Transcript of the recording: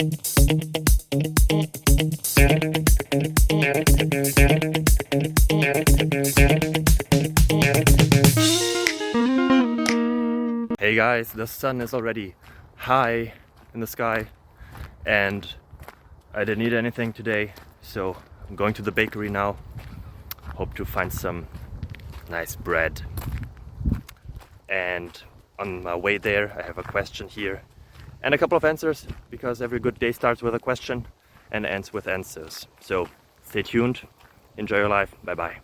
Hey guys, the sun is already high in the sky and I didn't eat anything today, so I'm going to the bakery now. Hope to find some nice bread. And on my way there I have a question here and a couple of answers, because every good day starts with a question and ends with answers. So stay tuned, enjoy your life, bye bye.